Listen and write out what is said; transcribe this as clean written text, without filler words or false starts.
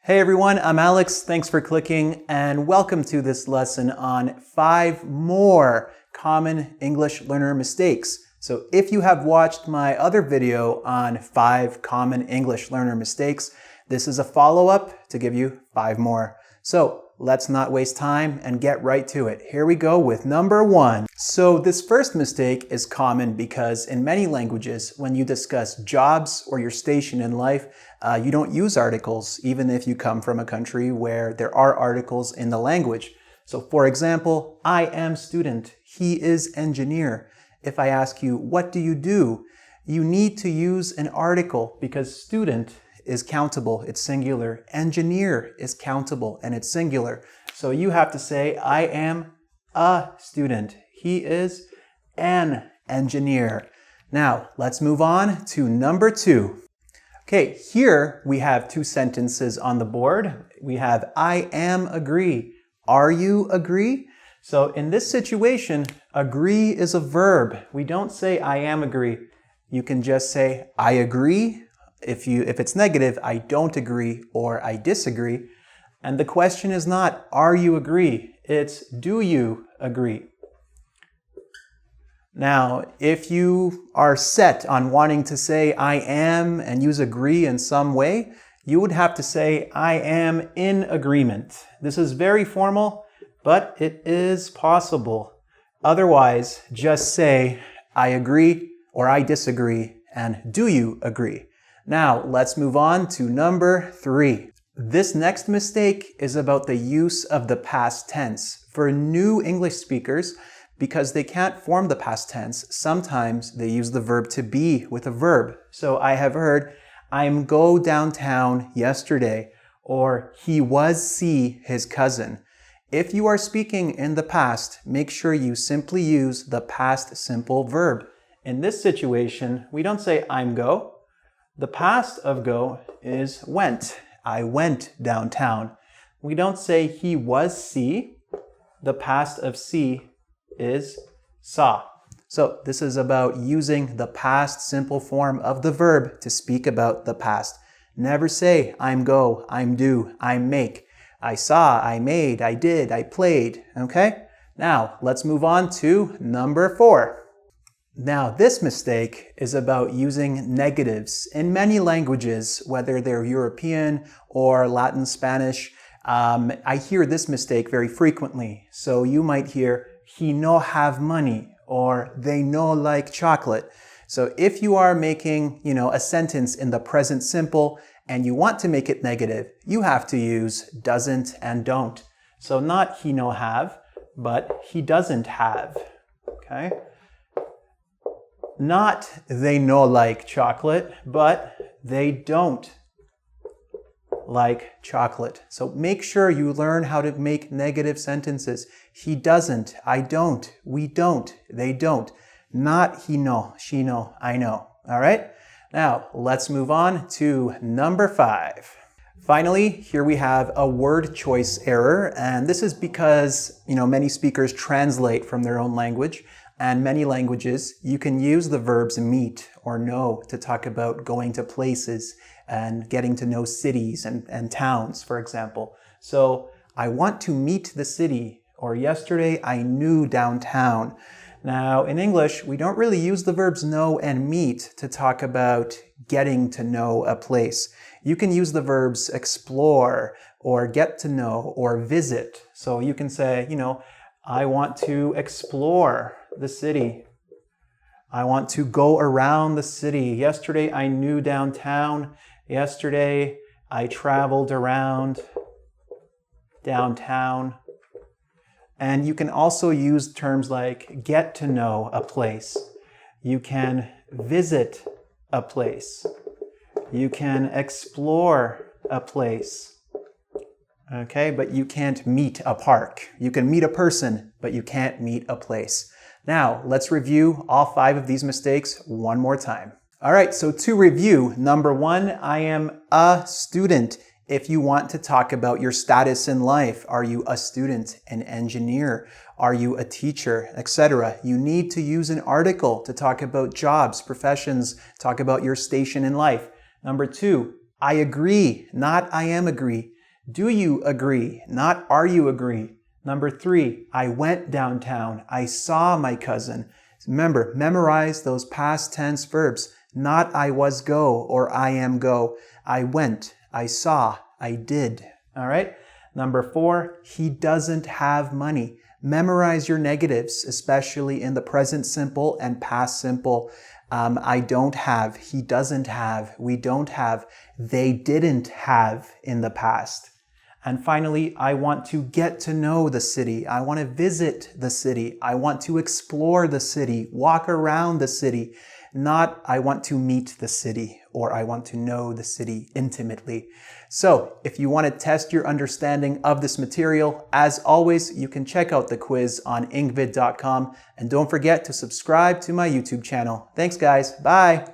Hey everyone, I'm Alex. Thanks for clicking and welcome to this lesson on 5 more common English learner mistakes. So if you have watched my other video on 5 common English learner mistakes, this is a follow-up to give you 5 more. So let's not waste time and get right to it. Here we go with number 1. So this first mistake is common because in many languages, when you discuss jobs or your station in life, you don't use articles, even if you come from a country where there are articles in the language. So for example, I am student, he is engineer. If I ask you, what do? You need to use an article because student is countable, it's singular. Engineer is countable and it's singular. So you have to say, I am a student. He is an engineer. Now, let's move on to number 2. Okay, here we have 2 sentences on the board. We have, I am agree. Are you agree? So in this situation, agree is a verb. We don't say I am agree. You can just say I agree. If it's negative, I don't agree or I disagree. And the question is not, are you agree? It's, do you agree? Now, if you are set on wanting to say I am and use agree in some way, you would have to say I am in agreement. This is very formal, but it is possible. Otherwise, just say I agree or I disagree and do you agree? Now, let's move on to number 3. This next mistake is about the use of the past tense. For new English speakers, because they can't form the past tense, sometimes they use the verb to be with a verb. So I have heard, I'm go downtown yesterday, or he was see his cousin. If you are speaking in the past, make sure you simply use the past simple verb. In this situation, we don't say I'm go. The past of go is went. I went downtown. We don't say he was see. The past of see is saw. So this is about using the past simple form of the verb to speak about the past. Never say I'm go, I'm do, I'm make. I saw, I made, I did, I played. Okay? Now let's move on to number 4. Now, this mistake is about using negatives. In many languages, whether they're European or Latin Spanish, I hear this mistake very frequently. So you might hear, he no have money, or they no like chocolate. So if you are making, a sentence in the present simple and you want to make it negative, you have to use doesn't and don't. So not he no have, but he doesn't have. Okay? Not they no like chocolate, but they don't like chocolate. So make sure you learn how to make negative sentences. He doesn't, I don't, we don't, they don't. Not he no, she no, I know. All right? Now, let's move on to number 5. Finally, here we have a word choice error, and this is because, many speakers translate from their own language. And many languages, you can use the verbs meet or know to talk about going to places and getting to know cities and towns, for example. So, I want to meet the city, or yesterday I knew downtown. Now, in English, we don't really use the verbs know and meet to talk about getting to know a place. You can use the verbs explore or get to know or visit. So you can say, I want to explore the city. I want to go around the city. Yesterday I knew downtown. Yesterday I traveled around downtown. And you can also use terms like get to know a place. You can visit a place. You can explore a place. Okay, but you can't meet a park. You can meet a person, but you can't meet a place. Now, let's review all 5 of these mistakes one more time. All right, so to review, number 1, I am a student. If you want to talk about your status in life, are you a student, an engineer? Are you a teacher, etc.? You need to use an article to talk about jobs, professions, talk about your station in life. Number 2, I agree, not I am agree. Do you agree? Not are you agree. Number 3, I went downtown. I saw my cousin. Remember, memorize those past tense verbs. Not I was go or I am go. I went, I saw, I did. All right? Number 4, he doesn't have money. Memorize your negatives, especially in the present simple and past simple. I don't have, he doesn't have, we don't have, they didn't have in the past. And finally, I want to get to know the city. I want to visit the city. I want to explore the city, walk around the city. Not I want to meet the city or I want to know the city intimately. So if you want to test your understanding of this material, as always, you can check out the quiz on engvid.com and don't forget to subscribe to my YouTube channel. Thanks guys. Bye.